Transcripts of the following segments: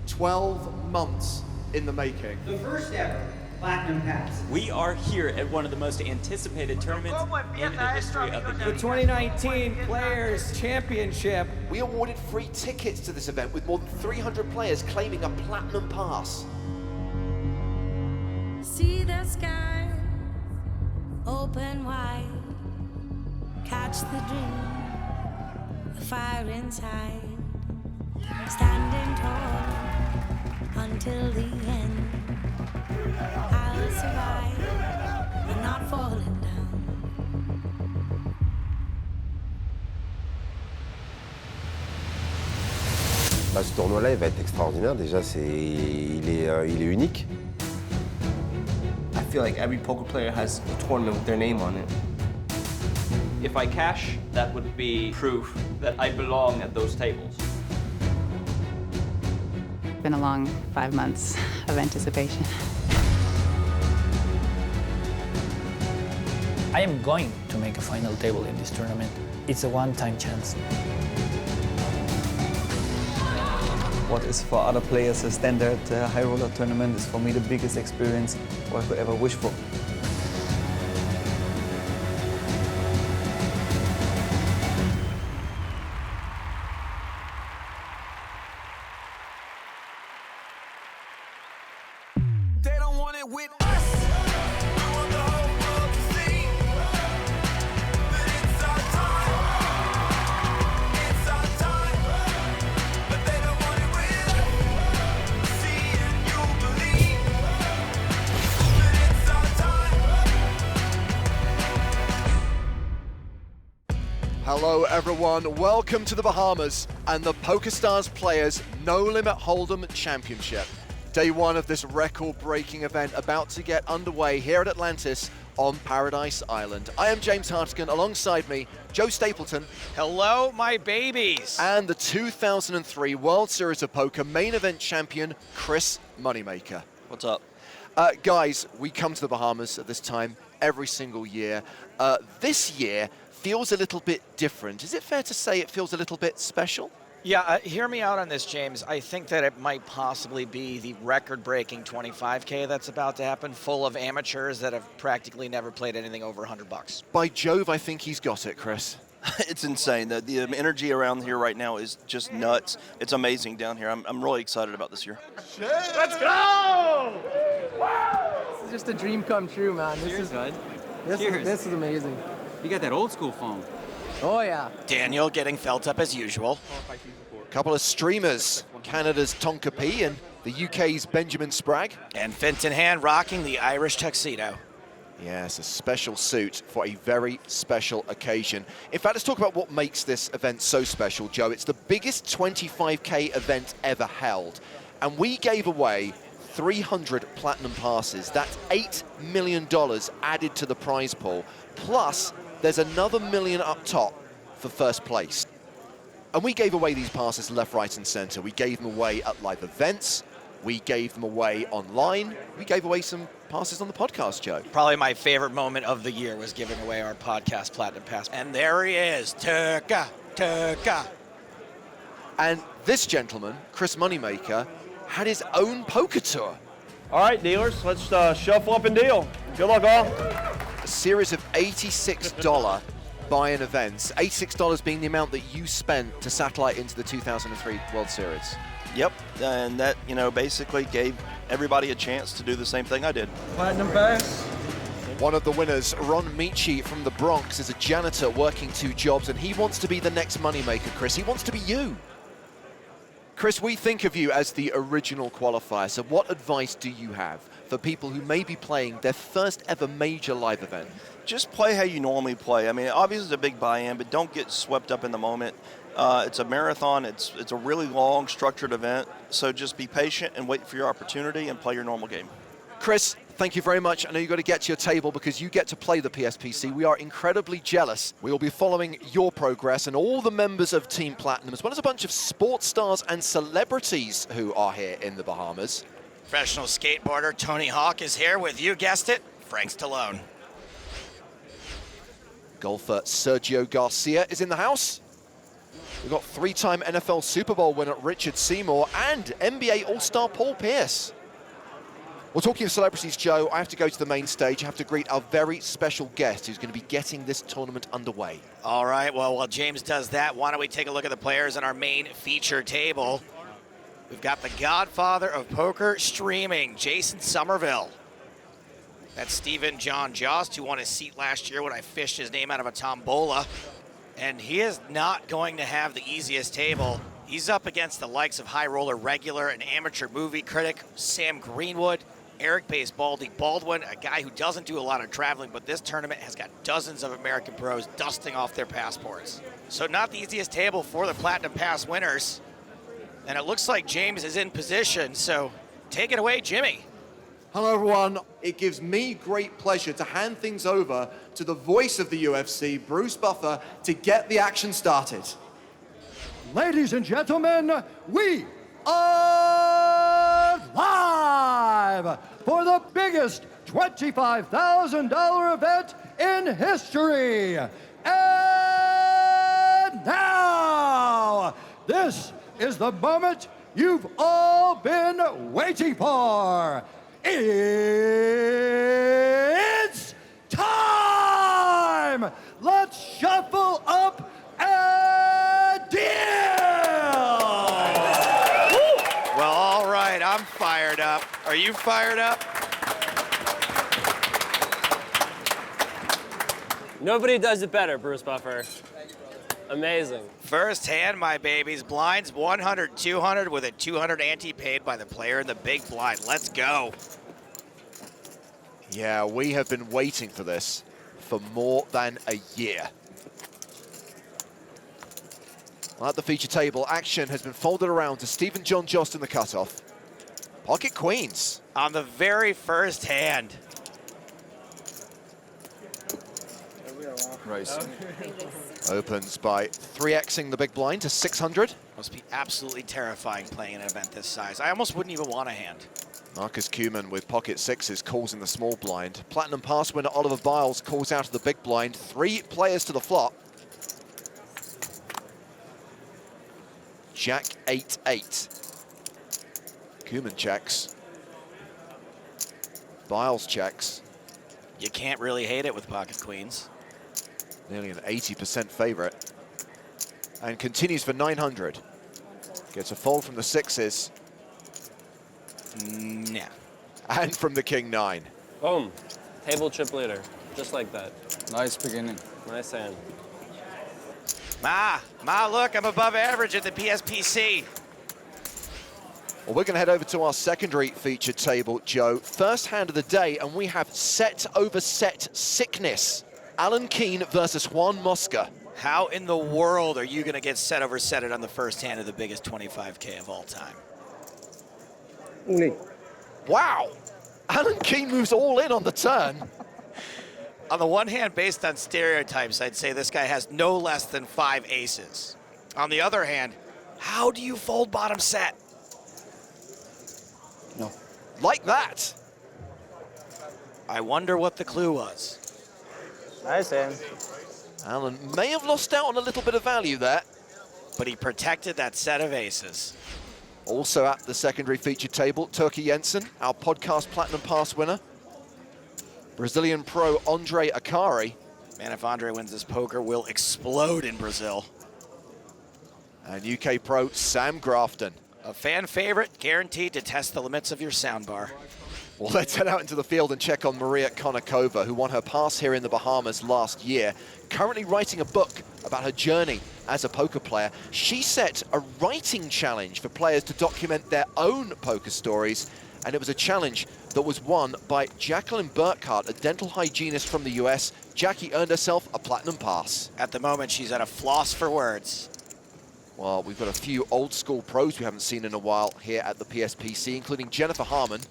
12 months in the making. The first ever Platinum Pass. We are here at one of the most anticipated tournaments in the history of the game. The 2019 Players Championship. We awarded free tickets to this event with more than 300 players claiming a Platinum Pass. See the sky open wide, catch the dream, the fire inside, standing tall until the end. I'll survive, but not falling down. Ce tournoi-là, il va être extraordinaire. Déjà, il est unique. I feel like every poker player has a tournament with their name on it. If I cash, that would be proof that I belong at those tables. It's been a long 5 months of anticipation. I am going to make a final table in this tournament. It's a one-time chance. What is for other players a standard high roller tournament is for me the biggest experience I could ever wish for. They don't want it with us. We want the whole world to see that it's our time. It's our time. But they don't want it with us. See and you believe that it's our time. Hello everyone, welcome to the Bahamas and the PokerStars Players No Limit Hold'em Championship. Day one of this record-breaking event about to get underway here at Atlantis on Paradise Island. I am James Hartigan, alongside me, Joe Stapleton. Hello, my babies. And the 2003 World Series of Poker main event champion, Chris Moneymaker. What's up? Guys, we come to the Bahamas at this time every single year. This year feels a little bit different. Is it fair to say it feels a little bit special? Yeah, hear me out on this, James. I think that it might possibly be the record-breaking 25K that's about to happen, full of amateurs that have practically never played anything over $100. By Jove, I think he's got it, Chris. It's insane. The energy around here right now is just nuts. It's amazing down here. I'm really excited about this year. Let's go! This is just a dream come true, man. Cheers, bud. This is amazing. You got that old school phone. Oh, yeah. Daniel getting felt up as usual. A couple of streamers, Canada's Tonka P and the UK's Benjamin Spragg. And Fenton Hand rocking the Irish tuxedo. Yes, a special suit for a very special occasion. In fact, let's talk about what makes this event so special, Joe. It's the biggest 25K event ever held. And we gave away 300 platinum passes. That's $8 million added to the prize pool. Plus, there's another $1 million up top for first place. And we gave away these passes left, right, and center. We gave them away at live events. We gave them away online. We gave away some passes on the podcast, Joe. Probably my favorite moment of the year was giving away our podcast Platinum Pass. And there he is, Turka, Turka. And this gentleman, Chris Moneymaker, had his own poker tour. All right, dealers, let's shuffle up and deal. Good luck, all. A series of $86 buy-in events, $86 being the amount that you spent to satellite into the 2003 World Series. Yep, and that, basically gave everybody a chance to do the same thing I did. Platinum Pass. One of the winners, Ron Michi from the Bronx, is a janitor working 2 jobs, and he wants to be the next moneymaker, Chris. He wants to be you. Chris, we think of you as the original qualifier, so what advice do you have for people who may be playing their first ever major live event? Just play how you normally play. I mean, obviously it's a big buy-in, but don't get swept up in the moment. It's a marathon. It's a really long, structured event, so just be patient and wait for your opportunity and play your normal game. Chris, thank you very much. I know you've got to get to your table because you get to play the PSPC. We are incredibly jealous. We will be following your progress and all the members of Team Platinum, as well as a bunch of sports stars and celebrities who are here in the Bahamas. Professional skateboarder Tony Hawk is here with, you guessed it, Frank Stallone. Golfer Sergio Garcia is in the house. We've got 3-time NFL Super Bowl winner Richard Seymour and NBA All-Star Paul Pierce. Well, talking of celebrities, Joe, I have to go to the main stage. I have to greet our very special guest who's going to be getting this tournament underway. All right, well, while James does that, why don't we take a look at the players on our main feature table. We've got the godfather of poker streaming, Jason Somerville. That's Stephen John Jost, who won his seat last year when I fished his name out of a tombola. And he is not going to have the easiest table. He's up against the likes of high roller regular and amateur movie critic Sam Greenwood, Eric Baldy Baldwin, a guy who doesn't do a lot of traveling, but this tournament has got dozens of American pros dusting off their passports. So not the easiest table for the Platinum Pass winners. And it looks like James is in position, so take it away, Jimmy. Hello, everyone. It gives me great pleasure to hand things over to the voice of the UFC, Bruce Buffer, to get the action started. Ladies and gentlemen, we are live for the biggest $25,000 event in history. And now, this is the moment you've all been waiting for. It's time! Let's shuffle up and deal! Well, all right, I'm fired up. Are you fired up? Nobody does it better, Bruce Buffer. Amazing. First hand, my babies. Blinds 100, 200 with a 200 ante paid by the player in the big blind. Let's go. Yeah, we have been waiting for this for more than a year. At the feature table, action has been folded around to Stephen John Jost in the cutoff. Pocket queens. On the very first hand. Race. Opens by 3xing the big blind to 600. Must be absolutely terrifying playing an event this size. I almost wouldn't even want a hand. Marcus Kuhlman with pocket sixes calls in the small blind. Platinum Pass winner Oliver Biles calls out of the big blind. 3 players to the flop. Jack 8-8. Kuhlman checks. Biles checks. You can't really hate it with pocket queens. Nearly an 80% favorite. And continues for 900. Gets a fold from the sixes. Nah. And from the king 9. Boom. Table chip leader. Just like that. Nice beginning. Nice hand. Ma, look, I'm above average at the PSPC. Well, we're going to head over to our secondary feature table, Joe. First hand of the day, and we have set over set sickness. Alan Keane versus Juan Mosca. How in the world are you going to get set over setted on the first hand of the biggest 25K of all time? Wow. Alan Keane moves all in on the turn. On the one hand, based on stereotypes, I'd say this guy has no less than 5 aces. On the other hand, how do you fold bottom set? No. Like that. I wonder what the clue was. Nice hand. Alan may have lost out on a little bit of value there. But he protected that set of aces. Also at the secondary feature table, Turkey Jensen, our podcast Platinum Pass winner. Brazilian pro Andre Akari. Man, if Andre wins this poker, we'll explode in Brazil. And UK pro Sam Grafton. A fan favorite, guaranteed to test the limits of your soundbar. Well, let's head out into the field and check on Maria Konnikova, who won her pass here in the Bahamas last year. Currently writing a book about her journey as a poker player. She set a writing challenge for players to document their own poker stories, and it was a challenge that was won by Jacqueline Burkhart, a dental hygienist from the US. Jackie earned herself a Platinum Pass. At the moment, she's at a floss for words. Well, we've got a few old school pros we haven't seen in a while here at the PSPC, including Jennifer Harmon,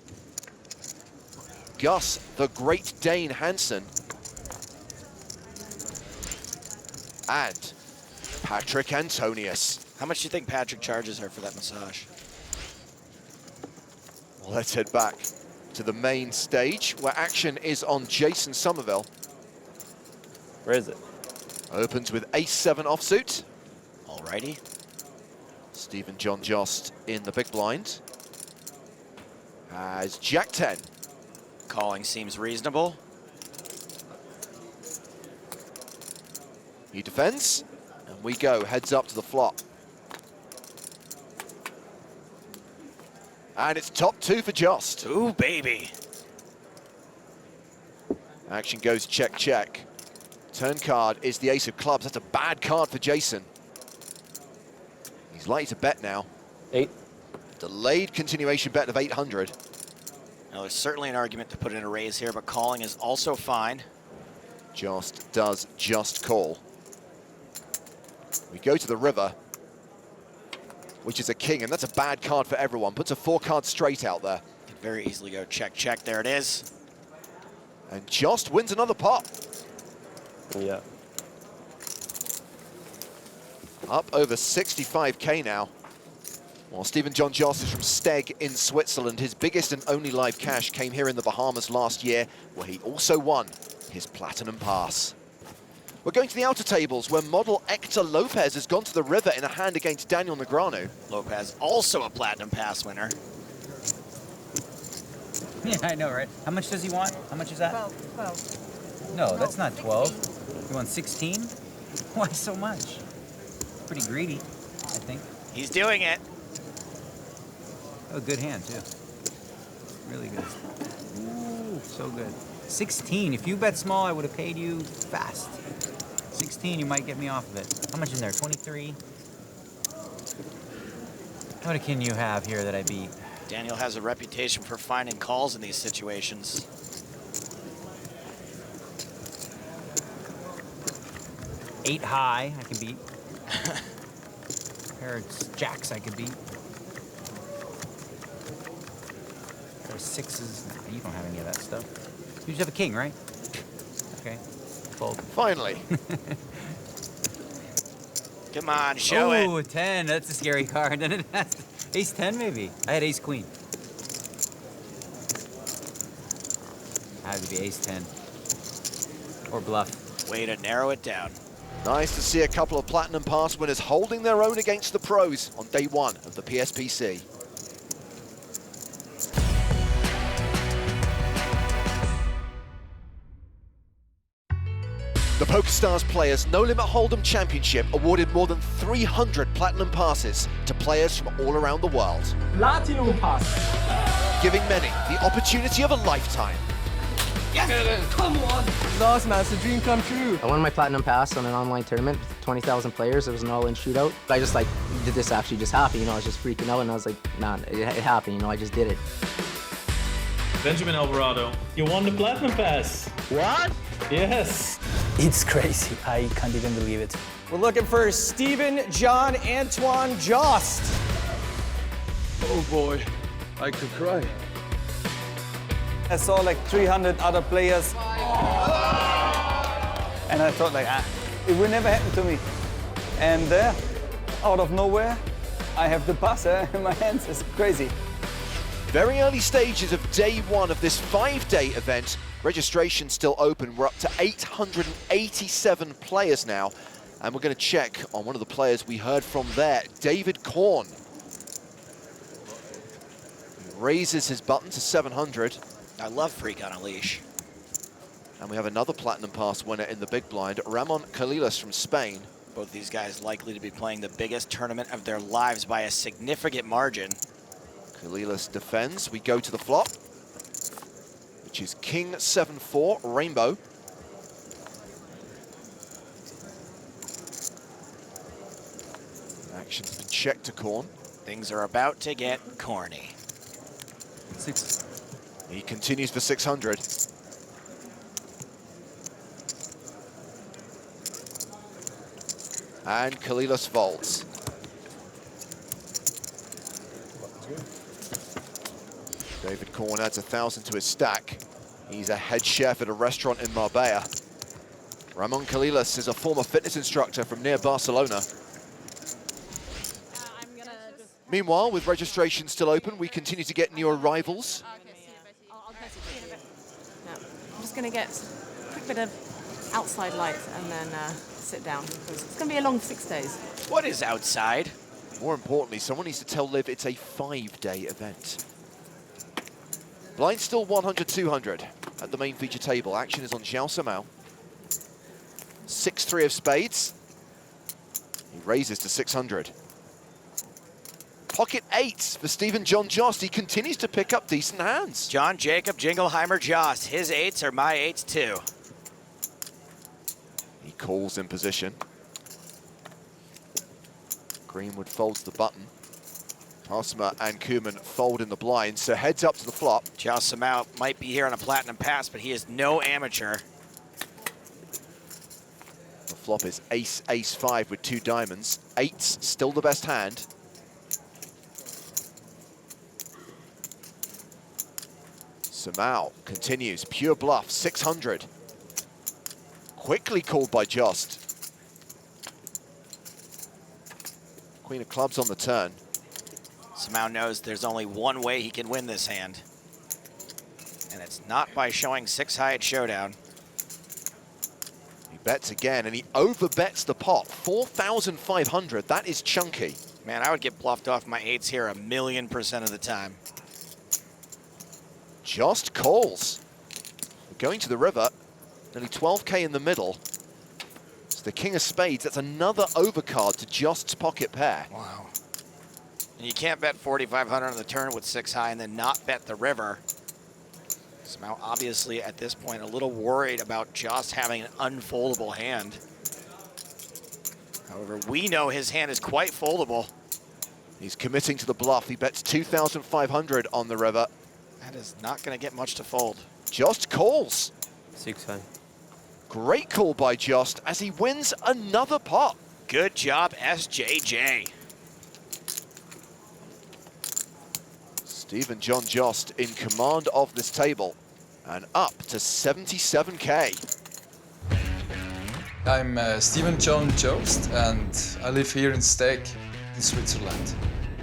Gus, the Great Dane Hansen, and Patrick Antonius. How much do you think Patrick charges her for that massage? Well, let's head back to the main stage where action is on Jason Somerville. Where is it? Opens with ace-7 offsuit. Alrighty. Stephen John Jost in the big blind. As Jack 10. Calling seems reasonable. He defends, and we go, heads up to the flop. And it's top 2 for Jost. Ooh, baby. Action goes check, check. Turn card is the ace of clubs. That's a bad card for Jason. He's likely to bet now. 8. Delayed continuation bet of 800. Now, there's certainly an argument to put in a raise here, but calling is also fine. Jost does just call. We go to the river, which is a king, and that's a bad card for everyone. Puts a 4-card straight out there. Could very easily go check, check. There it is. And Jost wins another pot. Yeah. Up over 65K now. While Stephen John Jost is from Steg in Switzerland, his biggest and only live cash came here in the Bahamas last year, where he also won his Platinum Pass. We're going to the outer tables, where model Hector Lopez has gone to the river in a hand against Daniel Negreanu. Lopez, also a Platinum Pass winner. Yeah, I know, right? How much does he want? How much is that? 12. No, that's not 12. You want 16? Why so much? Pretty greedy, I think. He's doing it. Oh, good hand, too. Really good. Ooh, so good. 16. If you bet small, I would have paid you fast. 16, you might get me off of it. How much in there? 23? What can you have here that I beat? Daniel has a reputation for finding calls in these situations. Eight high, I can beat. Pair of jacks, I could beat. Pair of sixes. Nah, you don't have any of that stuff. You just have a king, right? Okay. Fold. Finally. Come on, show it. Oh, a 10. That's a scary card. Then it has ace 10, maybe. I had ace queen. I had to be ace 10. Or bluff. Way to narrow it down. Nice to see a couple of Platinum Pass winners holding their own against the pros on day 1 of the PSPC. The PokerStars Players No Limit Hold'em Championship awarded more than 300 Platinum Passes to players from all around the world. Platinum Pass. Giving many the opportunity of a lifetime. Yes! Come on! It's awesome, man. It's a dream come true. I won my Platinum Pass on an online tournament with 20,000 players. It was an all-in shootout. I just did this actually just happen, you know, I was just freaking out and I was like, man, it happened, you know, I just did it. Benjamin Alvarado, you won the Platinum Pass. What? Yes. It's crazy. I can't even believe it. We're looking for Stephen John Antoine Jost. Oh boy, I could cry. I saw like 300 other players. And I thought like, it will never happen to me. And there, out of nowhere, I have the pass in my hands. It's crazy. Very early stages of day 1 of this 5-day event. Registration still open. We're up to 887 players now. And we're going to check on one of the players we heard from there, David Korn. He raises his button to 700. I love Freak on a Leash. And we have another Platinum Pass winner in the big blind, Ramon Calilas from Spain. Both these guys likely to be playing the biggest tournament of their lives by a significant margin. Calilas defends. We go to the flop, which is King 7-4, Rainbow. Action's been checked to Korn. Things are about to get corny. 6. He continues for 600. And Calilas folds. David Korn adds 1,000 to his stack. He's a head chef at a restaurant in Marbella. Ramon Calilas is a former fitness instructor from near Barcelona. Meanwhile, with registration still open, we continue to get new arrivals. I'm just going to get a quick bit of outside light and then sit down because it's going to be a long 6 days. What is outside? More importantly, someone needs to tell Liv it's a 5-day event. Blind still 100-200 at the main feature table. Action is on Xiao Samao. 6-3 of spades. He raises to 600. Pocket 8s for Stephen John Jost. He continues to pick up decent hands. John Jacob Jingleheimer Jost. His 8s are my 8s too. He calls in position. Greenwood folds the button. Hosmer and Koeman fold in the blind, so heads up to the flop. Xiao Samao might be here on a platinum pass, but he is no amateur. The flop is ace, ace 5 with 2 diamonds. 8's still the best hand. Samao continues, pure bluff, 600. Quickly called by Jost. Queen of clubs on the turn. Samao knows there's only one way he can win this hand. And it's not by showing 6 high at showdown. He bets again, and he overbets the pot. 4,500, that is chunky. Man, I would get bluffed off my 8s here 1,000,000% of the time. Jost calls. We're going to the river, nearly 12K in the middle. It's the king of spades. That's another overcard to Jost's pocket pair. Wow. And you can't bet 4,500 on the turn with 6 high and then not bet the river. Samao obviously at this point a little worried about Jost having an unfoldable hand. However, we know his hand is quite foldable. He's committing to the bluff. He bets 2,500 on the river. That is not going to get much to fold. Jost calls. 6 high. Great call by Jost as he wins another pot. Good job, SJJ. Stephen John Jost in command of this table and up to 77K. I'm Stephen John Jost and I live here in Steg in Switzerland.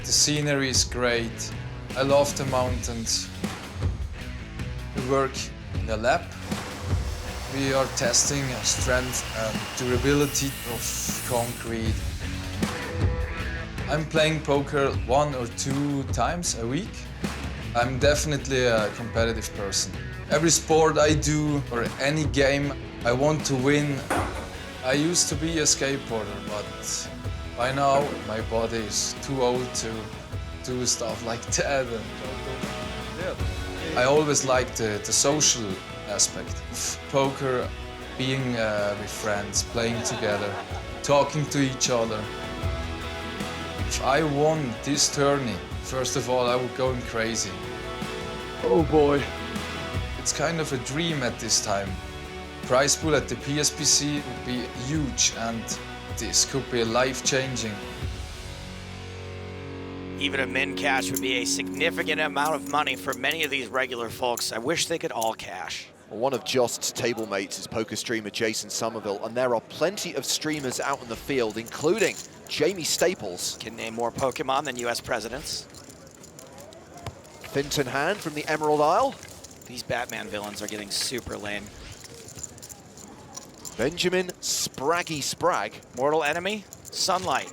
The scenery is great. I love the mountains. We work in a lab. We are testing strength and durability of concrete. I'm playing poker 1 or 2 times a week. I'm definitely a competitive person. Every sport I do or any game, I want to win. I used to be a skateboarder, but by now my body is too old to do stuff like that. I always liked the social aspect of poker, being with friends, playing together, talking to each other. If I won this tourney, first of all, I would go crazy. Oh boy. It's kind of a dream at this time. Prize pool at the PSPC would be huge and this could be life-changing. Even a min cash would be a significant amount of money for many of these regular folks. I wish they could all cash. Well, one of Jost's table mates is poker streamer Jason Somerville, and there are plenty of streamers out in the field, including Jamie Staples. Can name more Pokemon than US presidents. Finton hand from the Emerald Isle. These Batman villains are getting super lame. Benjamin Spraggy Spragg. Mortal enemy, Sunlight.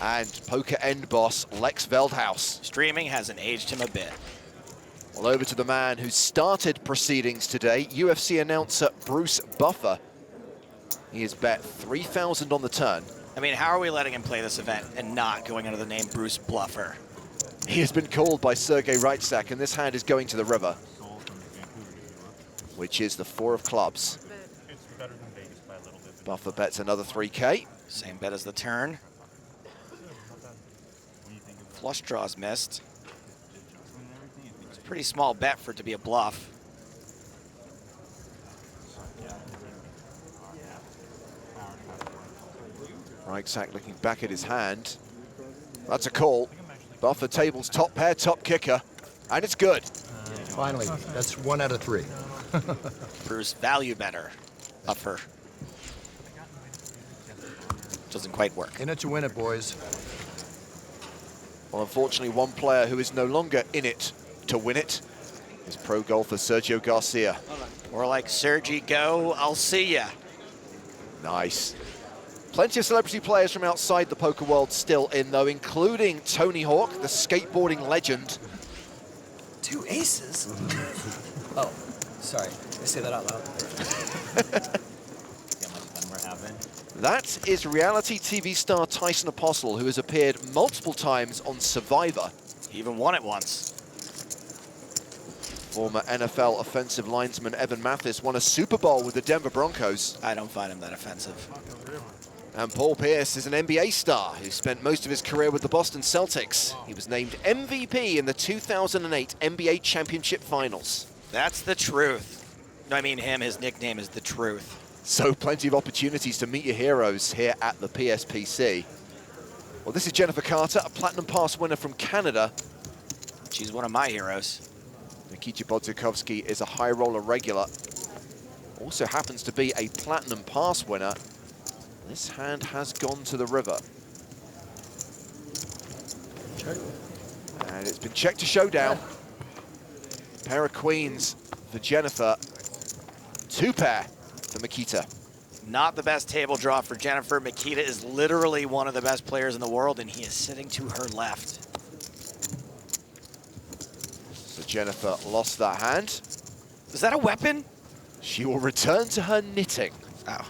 And poker end boss Lex Veldhaus. Streaming hasn't aged him a bit. Well, over to the man who started proceedings today, UFC announcer Bruce Buffer. He has bet 3,000 on the turn. I mean, how are we letting him play this event and not going under the name Bruce Bluffer? He has been called by Sergei Reitzak, and this hand is going to the river, which is the 4 of clubs. Buffer bets another 3K. Same bet as the turn. Flush draws missed. It's a pretty small bet for it to be a bluff. Reitzak looking back at his hand. That's a call. Buffer tables top pair, top kicker, and it's good. Finally, that's 1 out of 3. Bruce value better. Buffer. Doesn't quite work. In it to win it, boys. Well, unfortunately, one player who is no longer in it to win it is pro golfer Sergio Garcia. More like Sergi, go, I'll see ya. Nice. Plenty of celebrity players from outside the poker world still in, though, including Tony Hawk, the skateboarding legend. 2 aces? Oh, sorry. I say that out loud. That is reality TV star Tyson Apostle, who has appeared multiple times on Survivor. He even won it once. Former NFL offensive lineman Evan Mathis won a Super Bowl with the Denver Broncos. I don't find him that offensive. And Paul Pierce is an NBA star who spent most of his career with the Boston Celtics. He was named MVP in the 2008 NBA Championship Finals. That's the truth. No, I mean him. His nickname is The Truth. So plenty of opportunities to meet your heroes here at the PSPC. Well, this is Jennifer Carter, a Platinum Pass winner from Canada. She's one of my heroes. Nikita Bodzukovsky is a high roller regular. Also happens to be a Platinum Pass winner. This hand has gone to the river. Check. And it's been checked to showdown. Pair of queens for Jennifer. 2 pair for Mikita. Not the best table draw for Jennifer. Mikita is literally one of the best players in the world, and he is sitting to her left. So Jennifer lost that hand. Is that a weapon? She will return to her knitting. Oh.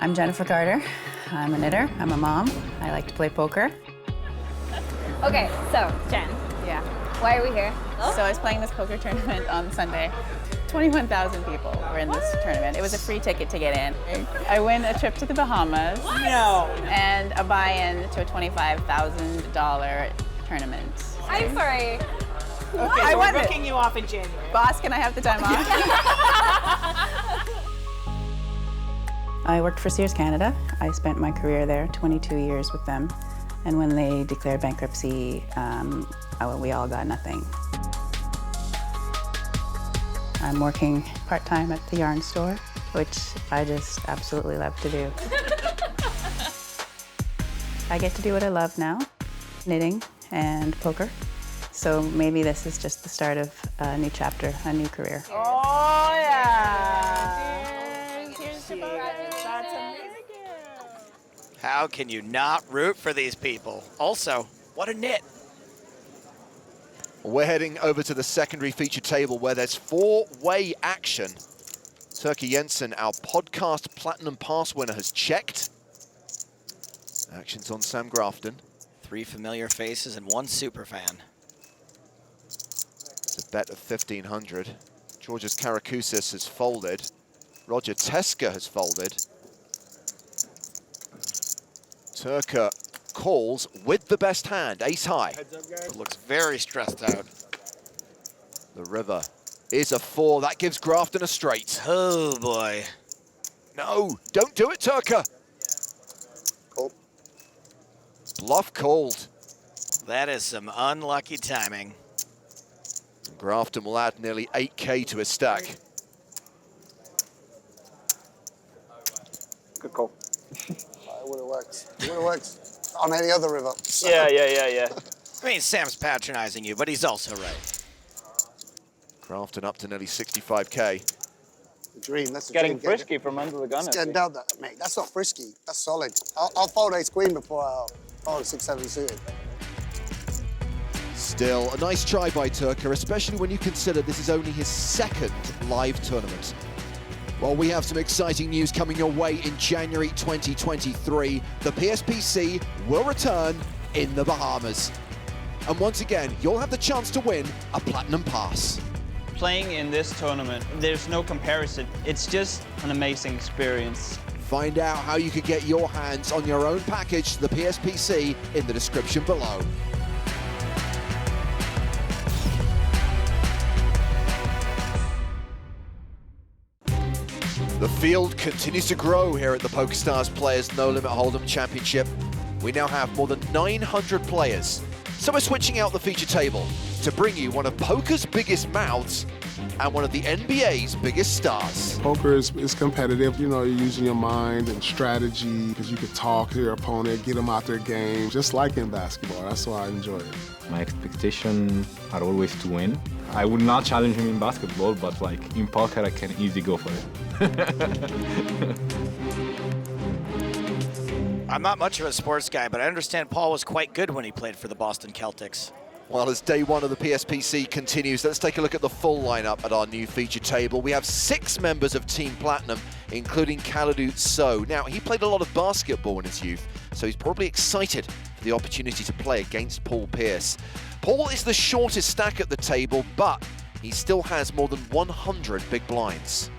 I'm Jennifer Carter. I'm a knitter. I'm a mom. I like to play poker. Okay, so Jen. Yeah. Why are we here? So I was playing this poker tournament on Sunday. 21,000 people were in this tournament. It was a free ticket to get in. I win a trip to the Bahamas. What? No. And a buy-in to a $25,000 tournament. I'm sorry. Okay, I we're booking you off in January. Boss, can I have the time off? I worked for Sears Canada. I spent my career there, 22 years with them. And when they declared bankruptcy, we all got nothing. I'm working part-time at the yarn store, which I just absolutely love to do. I get to do what I love now, knitting and poker. So maybe this is just the start of a new chapter, a new career. Oh, yeah. How can you not root for these people? Also, what a knit. We're heading over to the secondary feature table where there's 4-way action. Turkey Jensen, our podcast Platinum Pass winner, has checked. Action's on Sam Grafton. 3 familiar faces and 1 super fan. It's a bet of 1,500. Georgios Karakousis has folded. Roger Teska has folded. Turka calls with the best hand, ace high. It looks very stressed out. The river is a 4. That gives Grafton a straight. Oh, boy. No, don't do it, Turka. Cool. Bluff called. That is some unlucky timing. Grafton will add nearly 8K to his stack. Good call. It would have worked. It would have worked on any other river. So. Yeah. I mean, Sam's patronizing you, but he's also right. Grafton up to nearly 65K. The dream, that's the Getting dream. frisky from under the gun. It's getting down that, mate. That's not frisky. That's solid. I'll fold ace queen before I'll fold 6-7 suited. Still a nice try by Turka, especially when you consider this is only his 2nd live tournament. Well, we have some exciting news coming your way in January 2023. The PSPC will return in the Bahamas. And once again, you'll have the chance to win a Platinum Pass. Playing in this tournament, there's no comparison. It's just an amazing experience. Find out how you can get your hands on your own package to the PSPC in the description below. The field continues to grow here at the PokerStars Players No Limit Hold'em Championship. We now have more than 900 players. So we're switching out the feature table. to bring you one of poker's biggest mouths and one of the NBA's biggest stars. Poker is competitive. You know, you're using your mind and strategy because you can talk to your opponent, get them out their game, just like in basketball. That's why I enjoy it. My expectations are always to win. I would not challenge him in basketball, but like in poker, I can easily go for it. I'm not much of a sports guy, but I understand Paul was quite good when he played for the Boston Celtics. Well, as day one of the PSPC continues, let's take a look at the full lineup at our new feature table. We have 6 members of Team Platinum, including Khalidou So. Now, he played a lot of basketball in his youth, so he's probably excited for the opportunity to play against Paul Pierce. Paul is the shortest stack at the table, but he still has more than 100 big blinds.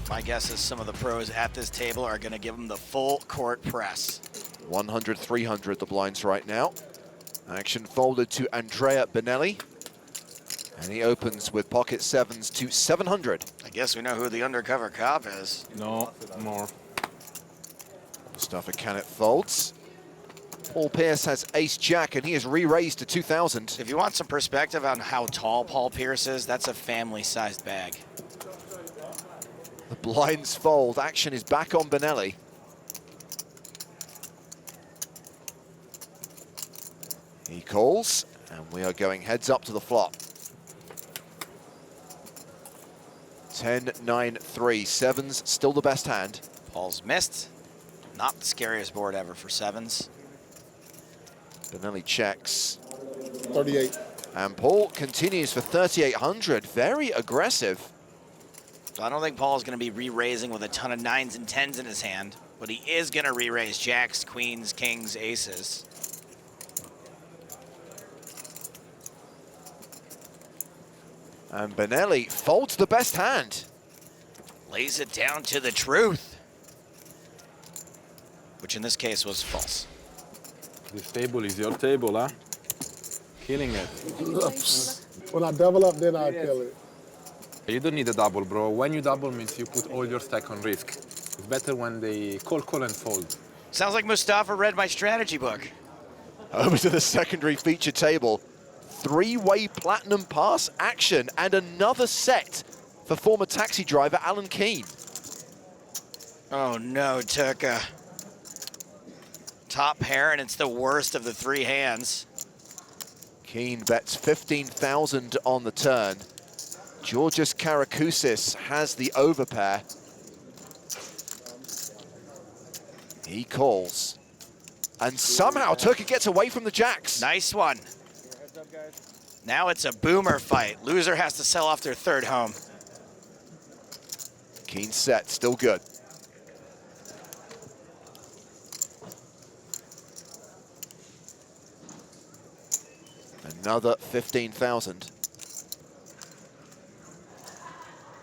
My guess is some of the pros at this table are going to give him the full court press. 100, 300 the blinds right now. Action folded to Andrea Benelli. And he opens with pocket 7s to 700. I guess we know who the undercover cop is. No, more. Mustafa Canet folds. Paul Pierce has ace-jack, and he is re-raised to 2,000. If you want some perspective on how tall Paul Pierce is, that's a family-sized bag. The blinds fold. Action is back on Benelli. He calls, and we are going heads up to the flop. 10, 9, 3. 7s, still the best hand. Paul's missed. Not the scariest board ever for 7s. Benelli checks. 38. And Paul continues for 3,800. Very aggressive. I don't think Paul's going to be re-raising with a ton of 9s and 10s in his hand, but he is going to re-raise jacks, queens, kings, aces. And Benelli folds the best hand. Lays it down to the truth, which in this case was false. This table is your table, huh? Killing it. Oops. When I double up, then I kill it. You don't need a double, bro. When you double means you put all your stack on risk. It's better when they call, and fold. Sounds like Mustafa read my strategy book. Over to the secondary feature table. 3-way platinum pass action and another set for former taxi driver Alan Keane. Oh no, took a top pair, and it's the worst of the 3 hands. Keane bets 15,000 on the turn. Georgios Karakousis has the overpair. He calls. And somehow Turkey gets away from the jacks. Nice one. Now it's a boomer fight. Loser has to sell off their 3rd home. Keane set, still good. Another 15,000.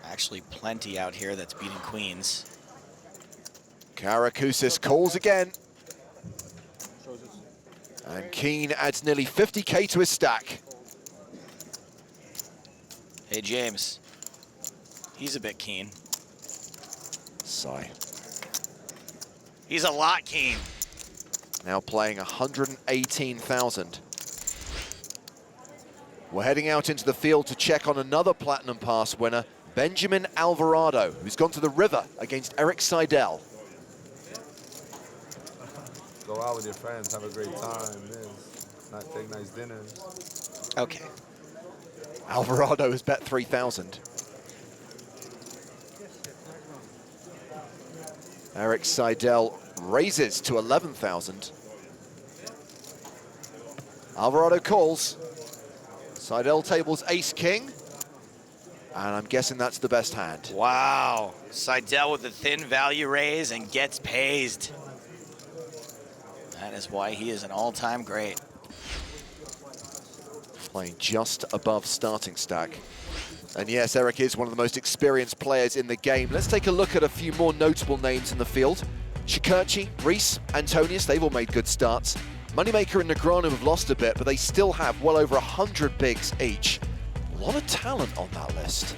Actually plenty out here that's beating queens. Karakousis calls again. And Keane adds nearly 50K to his stack. Hey, James. He's a bit keen. Sigh. He's a lot keen. Now playing 118,000. We're heading out into the field to check on another Platinum Pass winner, Benjamin Alvarado, who's gone to the river against Eric Seidel. Go out with your friends, have a great time, take nice dinners. Okay. Alvarado has bet 3,000. Eric Seidel raises to 11,000. Alvarado calls. Seidel tables ace-king. And I'm guessing that's the best hand. Wow. Seidel with a thin value raise and gets pazed. That is why he is an all-time great. Playing just above starting stack. And yes, Eric is one of the most experienced players in the game. Let's take a look at a few more notable names in the field. Shakurchi, Reese, Antonius, they've all made good starts. Moneymaker and Negreanu have lost a bit, but they still have well over 100 bigs each. A lot of talent on that list.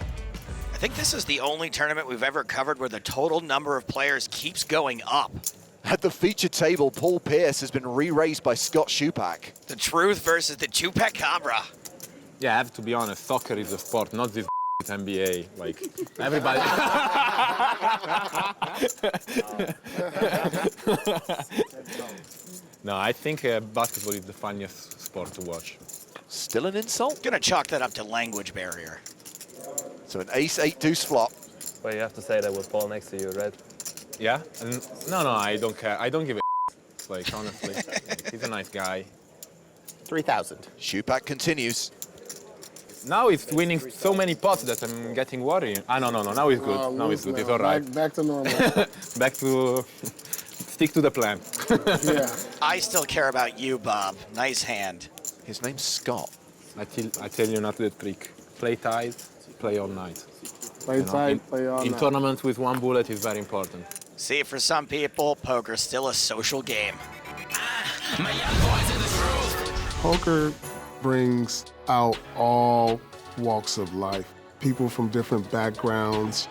I think this is the only tournament we've ever covered where the total number of players keeps going up. At the feature table, Paul Pierce has been re-raised by Scott Shupak. The truth versus the Chupacabra. Yeah, I have to be honest. Soccer is a sport, not this NBA. Like everybody. No, I think basketball is the funniest sport to watch. Still an insult? Gonna chalk that up to language barrier. So an ace-8 deuce flop. Well, you have to say that with Paul next to you, right? Yeah? No, I don't care. I don't give a like, honestly. Like, he's a nice guy. 3,000. Shupak continues. Now he's winning so many pots that I'm getting worried. No. Now he's good. Now he's good. He's all right. Back to normal. Back to... Stick to the plan. Yeah. I still care about you, Bob. Nice hand. His name's Scott. I tell you not the trick. Play tight, play all night. Play tight, play all night. In tournaments with one bullet is very important. See, for some people, poker's still a social game. Poker brings out all walks of life, people from different backgrounds,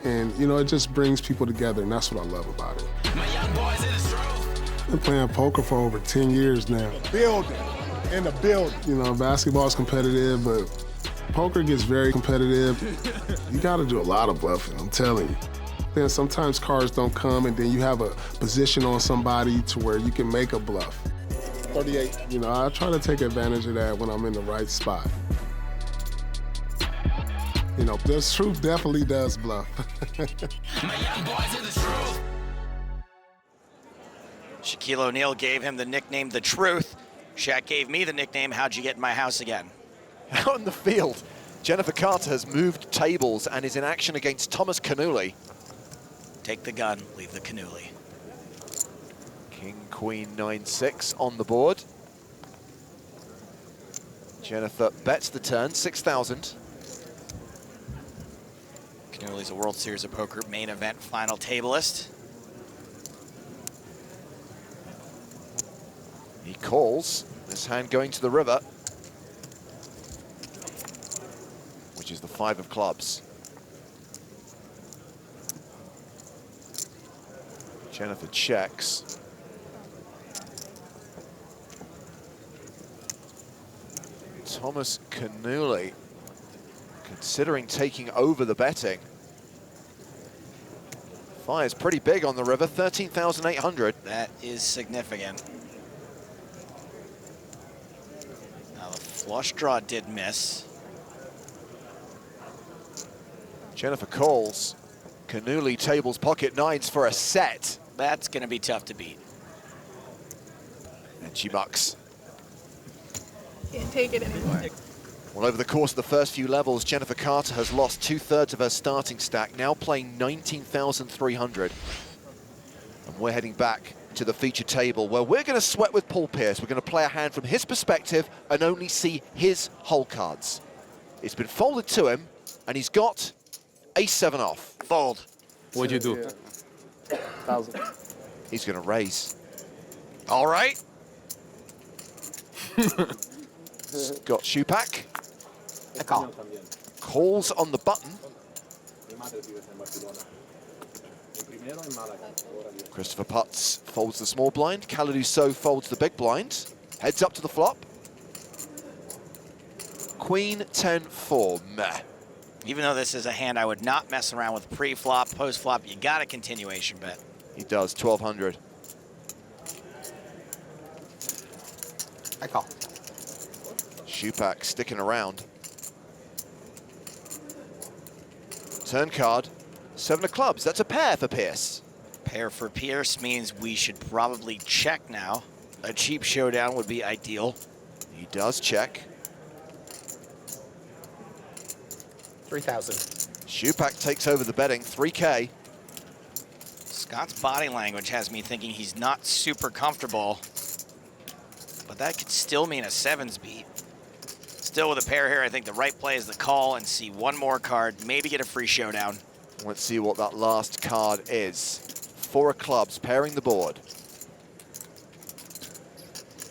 and it just brings people together, and that's what I love about it. I've been playing poker for over 10 years now. In the building. Basketball's competitive, but poker gets very competitive. You gotta do a lot of bluffing, I'm telling you. Then sometimes cards don't come, and then you have a position on somebody to where you can make a bluff. 38. I try to take advantage of that when I'm in the right spot. The truth definitely does bluff. Shaquille O'Neal gave him the nickname The Truth. Shaq gave me the nickname How'd You Get in My House Again? Out in the field, Jennifer Carter has moved tables and is in action against Thomas Canuli. Take the gun, leave the cannoli. King, Queen, 9-6 on the board. Jennifer bets the turn, 6,000. Canuli's a World Series of Poker main event final tableist. He calls, this hand going to the river, which is the 5 of clubs. Jennifer checks. Thomas Canuli considering taking over the betting. Fires pretty big on the river, 13,800. That is significant. Now the flush draw did miss. Jennifer calls. Canuli tables pocket nines for a set. That's gonna be tough to beat. And she mucks. Can't take it anymore. Well, over the course of the first few levels, Jennifer Carter has lost 2/3 of her starting stack, now playing 19,300. And we're heading back to the feature table where we're going to sweat with Paul Pierce. We're going to play a hand from his perspective and only see his hole cards. It's been folded to him, and he's got ace-7 off. Fold. What'd you do? 1,000. He's going to raise. All right. Scott Shupak. A call. Calls on the button. Christopher Putz folds the small blind. Kalidou So folds the big blind. Heads up to the flop. Queen 10-4, meh. Even though this is a hand I would not mess around with pre-flop, post-flop, you got a continuation bet. He does, 1,200. I call. Shupak sticking around. Turn card, 7 of clubs. That's a pair for Pierce. Pair for Pierce means we should probably check now. A cheap showdown would be ideal. He does check. 3,000. Shupak takes over the betting, 3K. Scott's body language has me thinking he's not super comfortable, but that could still mean a 7s beat. Still with a pair here, I think the right play is the call and see one more card, maybe get a free showdown. Let's see what that last card is. 4 of clubs, pairing the board. I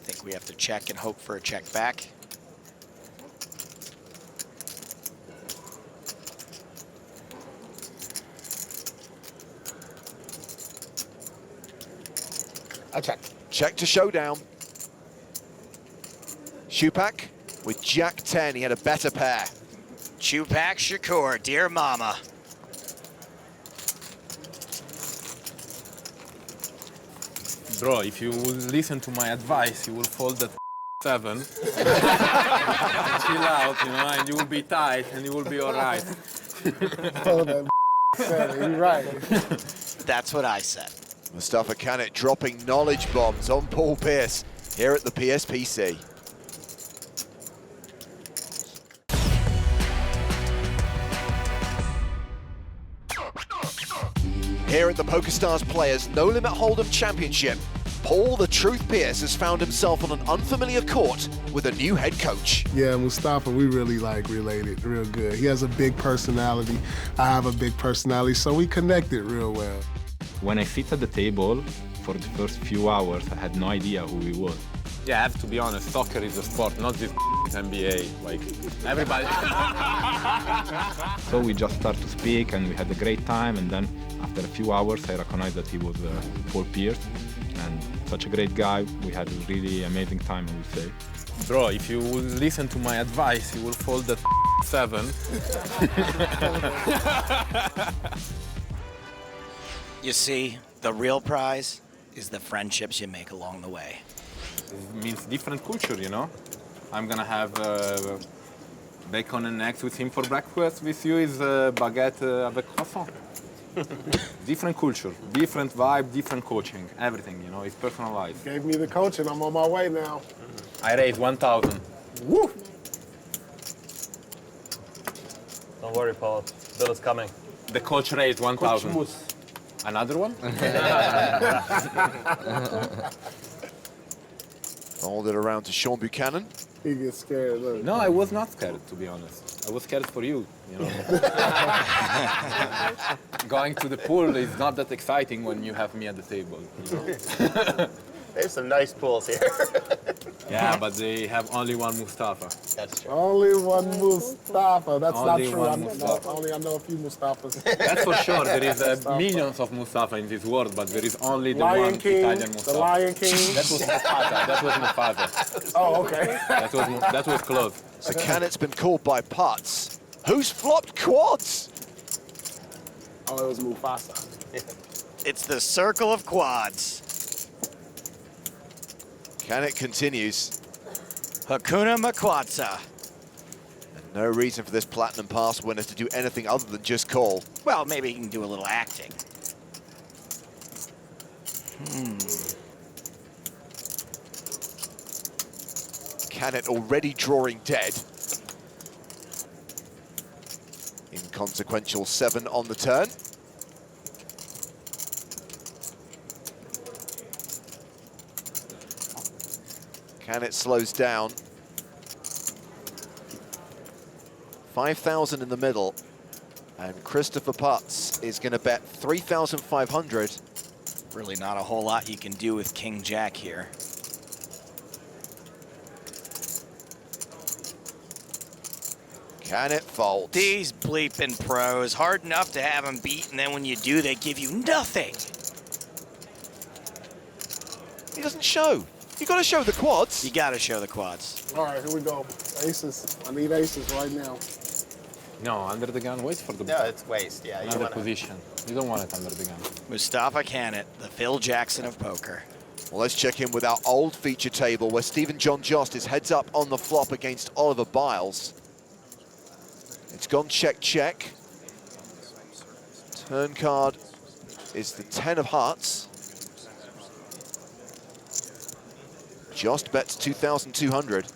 think we have to check and hope for a check back. I check. Check to showdown. Shupak With Jack 10, he had a better pair. Chupak Shakur, dear mama. Bro, if you will listen to my advice, you will fold that 7. Chill out, you know, and you will be tight and you will be all right. Fold that 7, you're right. That's what I said. Mustafa Canet dropping knowledge bombs on Paul Pierce here at the PSPC. Here at the PokerStars Players No Limit Hold'em Championship, Paul the Truth Pierce has found himself on an unfamiliar court with a new head coach. Yeah, Mustafa, we really related real good. He has a big personality. I have a big personality, so we connected real well. When I sit at the table for the first few hours, I had no idea who he was. Yeah, I have to be honest, soccer is a sport, not this NBA. Like, everybody. So we just started to speak and we had a great time, and then after a few hours I recognized that he was Paul Pierce, and such a great guy. We had a really amazing time, I would say. Bro, if you will listen to my advice, you will fold that 7. You see, the real prize is the friendships you make along the way. It means different culture, you know? I'm gonna have bacon and eggs with him for breakfast. With you is baguette avec croissant. Different culture, different vibe, different coaching, everything, you know, it's personalized. Gave me the coaching, I'm on my way now. I raised 1,000. Woo! Don't worry, Paul. Bill is coming. The coach raised 1,000. Another one? Fold it around to Sean Buchanan. He gets scared, look. No, I was not scared, to be honest. I was scared for you, you know. Going to the pool is not that exciting when you have me at the table. You know? There's some nice pools here. Yeah, but they have only one Mustafa. That's true. Only one Mustafa. That's Only not true. one I Mustafa. know a few Mustafas. That's for sure. There is millions of Mustafa in this world, but there is only the Lion one King, Italian Mustafa. the Lion King. That was Mufasa. That was Mufasa. Oh, okay. That was close. So Canet's been called by putts. Who's flopped quads? Oh, it was Mufasa. It's the circle of quads. Canet continues. Hakuna Makwatsa. And no reason for this Platinum Pass winner to do anything other than just call. Well, maybe he can do a little acting. Canet already drawing dead. Inconsequential 7 on the turn. Canet slows down. 5,000 in the middle. And Christopher Putz is going to bet 3,500. Really not a whole lot you can do with King Jack here. Canet folds. These bleeping pros, hard enough to have them beat, and then when you do, they give you nothing. He doesn't show. You got to show the quads. You got to show the quads. All right, here we go. Aces. I need aces right now. No, under the gun. Wait for the No, it's waste. Yeah, another position. You don't want it under the gun. Mustafa Canet, the Phil Jackson of poker. Well, let's check in with our old feature table where Stephen John Jost is heads up on the flop against Oliver Biles. It's gone check, check. Turn card is the 10 of hearts. Jost bets 2,200.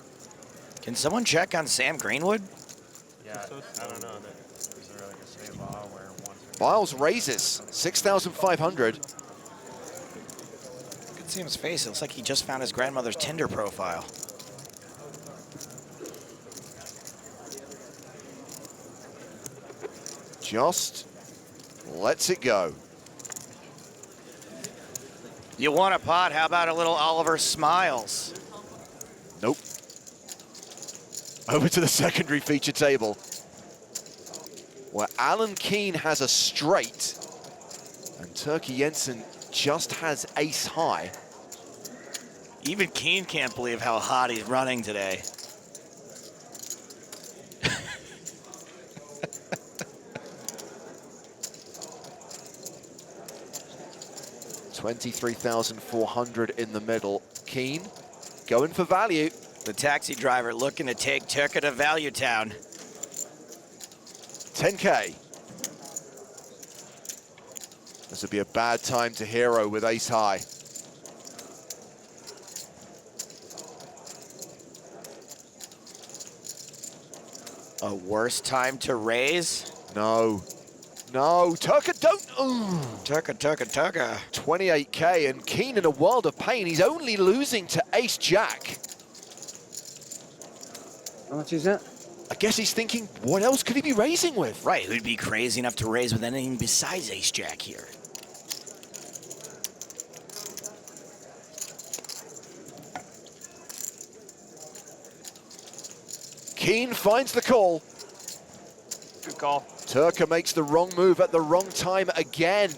Can someone check on Sam Greenwood? Yeah, I don't know. Is there like a save where one? Biles raises 6,500. You can see him his face. It looks like he just found his grandmother's Tinder profile. Jost lets it go. You want a pot? How about a little Oliver Smiles? Nope. Over to the secondary feature table, where Alan Keane has a straight, and Turkey Jensen just has ace high. Even Keane can't believe how hot he's running today. 23,400 in the middle. Keen, going for value. The taxi driver looking to take Turka to Value Town. 10K. This would be a bad time to hero with ace high. A worse time to raise? No. No, Turka, don't. Turka. 28K, and Keen in a world of pain. He's only losing to ace jack. How much is that? I guess he's thinking, what else could he be raising with? Right, who'd be crazy enough to raise with anything besides ace jack here? Keen finds the call. Good call. Turka makes the wrong move at the wrong time again.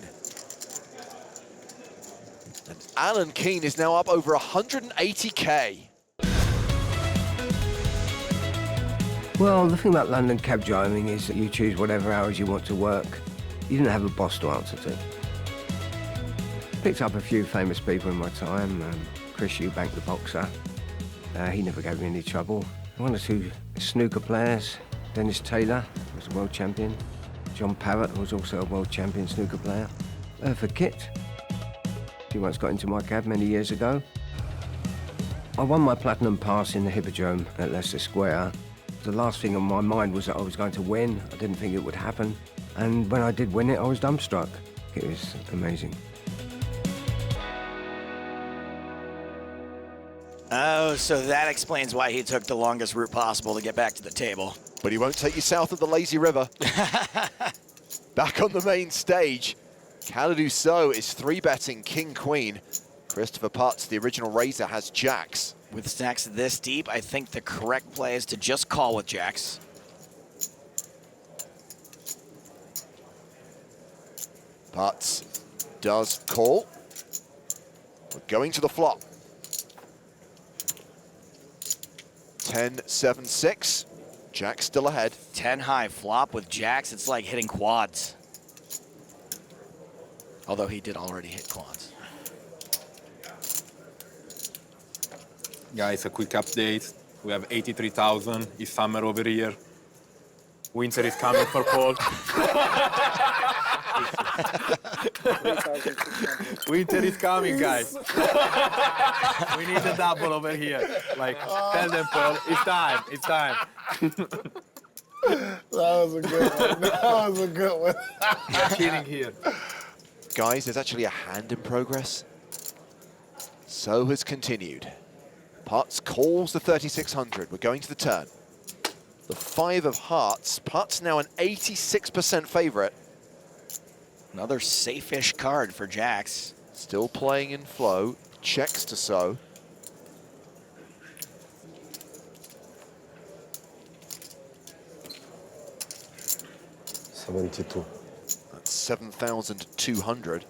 And Alan Keen is now up over 180K. Well, the thing about London cab driving is that you choose whatever hours you want to work. You didn't have a boss to answer to. Picked up a few famous people in my time. Chris Eubank, the boxer. He never gave me any trouble. One or two snooker players. Dennis Taylor was a world champion. John Parrott was also a world champion snooker player. For Kit, he once got into my cab many years ago. I won my platinum pass in the Hippodrome at Leicester Square. The last thing on my mind was that I was going to win. I didn't think it would happen. And when I did win it, I was dumbstruck. It was amazing. Oh, so that explains why he took the longest route possible to get back to the table. But he won't take you south of the lazy river. Back on the main stage, Kalidou So is 3-betting king-queen. Christopher Putz, the original raiser, has jacks. With stacks this deep, I think the correct play is to just call with jacks. Putz does call. We're going to the flop. 10-7-6. Jack still ahead. 10 high flop with jacks, it's like hitting quads. Although he did already hit quads. Guys, a quick update. We have 83,000. It's summer over here. Winter is coming for Paul. Winter is coming, guys. We need a double over here. Like, tell them, Paul, it's time, it's time. That was a good one. That was a good one. We're cheating here. Guys, there's actually a hand in progress. So has continued. Putz calls the 3,600. We're going to the turn. The 5 of hearts. Putz now an 86% favorite. Another safe-ish card for jacks. Still playing in flow. Checks to So. $72. That's 7,200.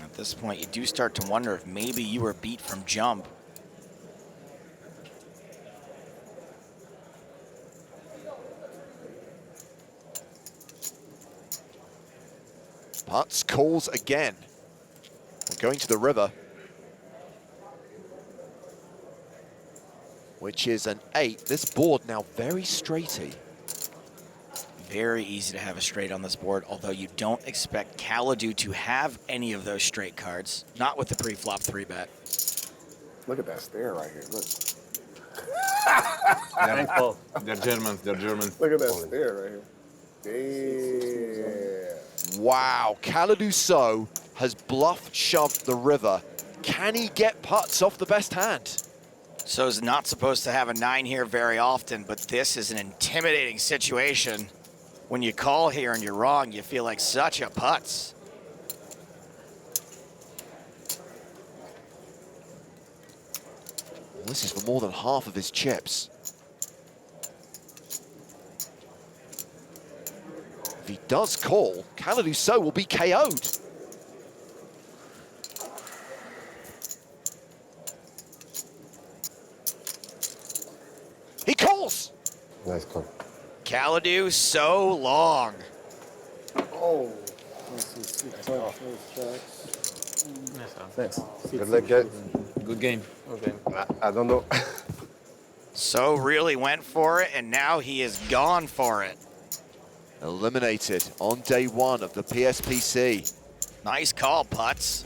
At this point, you do start to wonder if maybe you were beat from jump. Putz calls again. We're going to the river, which is an 8. This board now very straighty. Very easy to have a straight on this board, although you don't expect Kalidou to have any of those straight cards. Not with the pre-flop 3-bet. Look at that stare right here. Look. They're Germans, they're Germans. Look at that stare right here. Damn. Wow, Kalidou So has bluff-shoved the river. Can he get Putz off the best hand? So's not supposed to have a 9 here very often, but this is an intimidating situation. When you call here and you're wrong, you feel like such a putz. Well, this is for more than half of his chips. If he does call, Kalidou So will be KO'd. He calls! Nice call. Caladu so long. Oh. Thanks. Good luck, guys. Good game. I don't know. So really went for it, and now he is gone for it. Eliminated on day one of the PSPC. Nice call, Putz.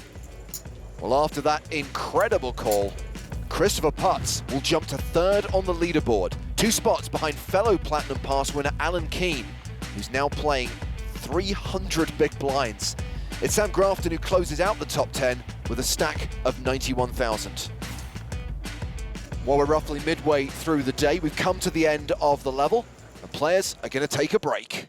Well, after that incredible call, Christopher Putz will jump to third on the leaderboard, 2 spots behind fellow Platinum Pass winner Alan Keane, who's now playing 300 big blinds. It's Sam Grafton who closes out the top 10 with a stack of 91,000. While we're roughly midway through the day, we've come to the end of the level, and players are going to take a break.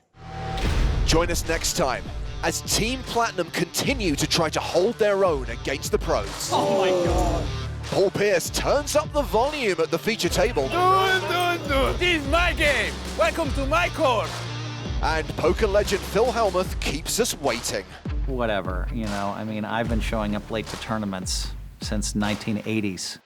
Join us next time as Team Platinum continue to try to hold their own against the pros. Oh my God. Paul Pierce turns up the volume at the feature table. This is my game. Welcome to my court. And poker legend Phil Hellmuth keeps us waiting. Whatever, you know, I mean, I've been showing up late to tournaments since 1980s.